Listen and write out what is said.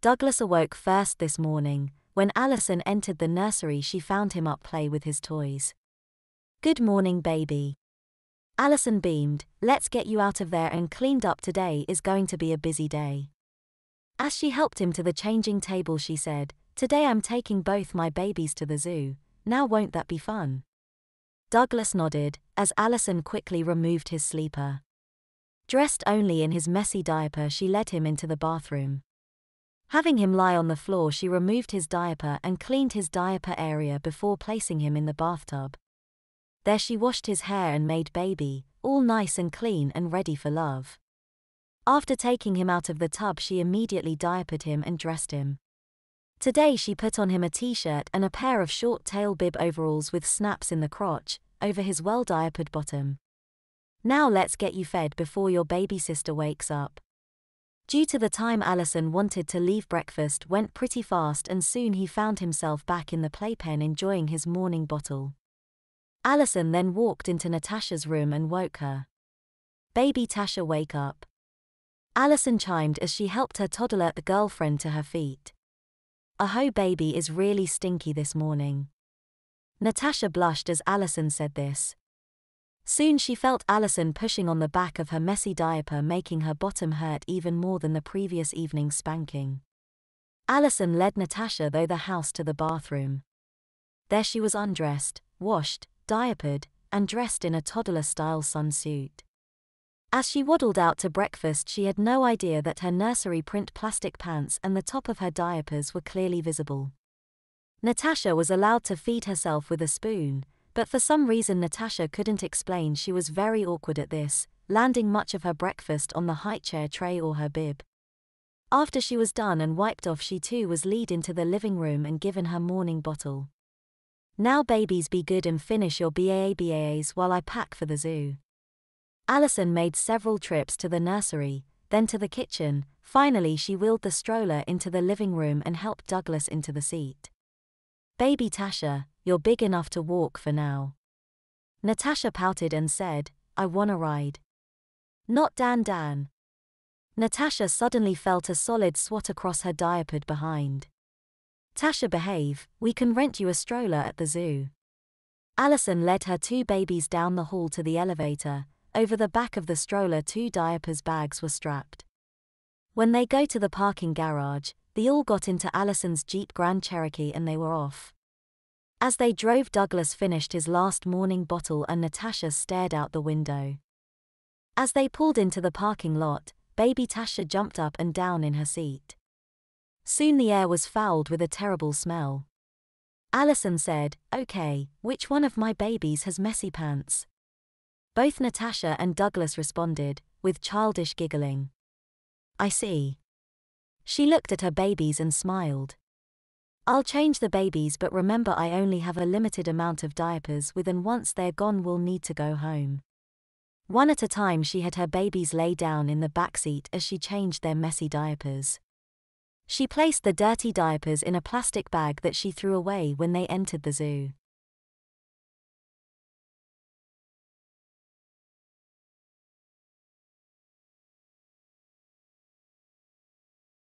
Douglas awoke first this morning. When Alison entered the nursery, she found him up play with his toys. "Good morning, baby." Alison beamed. "Let's get you out of there and cleaned up. Today is going to be a busy day." As she helped him to the changing table, she said, "Today I'm taking both my babies to the zoo. Now won't that be fun?" Douglas nodded, as Alison quickly removed his sleeper. Dressed only in his messy diaper, she led him into the bathroom. Having him lie on the floor, she removed his diaper and cleaned his diaper area before placing him in the bathtub. There she washed his hair and made baby, all nice and clean and ready for love. After taking him out of the tub, she immediately diapered him and dressed him. Today she put on him a t-shirt and a pair of short tail bib overalls with snaps in the crotch, over his well-diapered bottom. "Now let's get you fed before your baby sister wakes up." Due to the time Alison wanted to leave, breakfast went pretty fast and soon he found himself back in the playpen enjoying his morning bottle. Alison then walked into Natasha's room and woke her. "Baby Tasha, wake up." Alison chimed as she helped her toddler girlfriend to her feet. "Oh, baby is really stinky this morning." Natasha blushed as Alison said this. Soon she felt Alison pushing on the back of her messy diaper, making her bottom hurt even more than the previous evening's spanking. Alison led Natasha through the house to the bathroom. There she was undressed, washed, diapered, and dressed in a toddler-style sunsuit. As she waddled out to breakfast, she had no idea that her nursery print plastic pants and the top of her diapers were clearly visible. Natasha was allowed to feed herself with a spoon, but for some reason Natasha couldn't explain. She was very awkward at this, landing much of her breakfast on the high chair tray or her bib. After she was done and wiped off, she too was led into the living room and given her morning bottle. "Now babies, be good and finish your BABAs while I pack for the zoo." Alison made several trips to the nursery, then to the kitchen. Finally she wheeled the stroller into the living room and helped Douglas into the seat. "Baby Tasha, you're big enough to walk for now." Natasha pouted and said, "I wanna ride." "Not Dan." Natasha suddenly felt a solid swat across her diapered behind. "Tasha, behave, we can rent you a stroller at the zoo." Alison led her two babies down the hall to the elevator. Over the back of the stroller, two diapers bags were strapped. When they go to the parking garage, they all got into Alison's Jeep Grand Cherokee and they were off. As they drove, Douglas finished his last morning bottle and Natasha stared out the window. As they pulled into the parking lot, baby Tasha jumped up and down in her seat. Soon the air was fouled with a terrible smell. Alison said, "Okay, which one of my babies has messy pants?" Both Natasha and Douglas responded, with childish giggling. "I see." She looked at her babies and smiled. "I'll change the babies, but remember I only have a limited amount of diapers with, and once they're gone we'll need to go home." One at a time she had her babies lay down in the back seat as she changed their messy diapers. She placed the dirty diapers in a plastic bag that she threw away when they entered the zoo.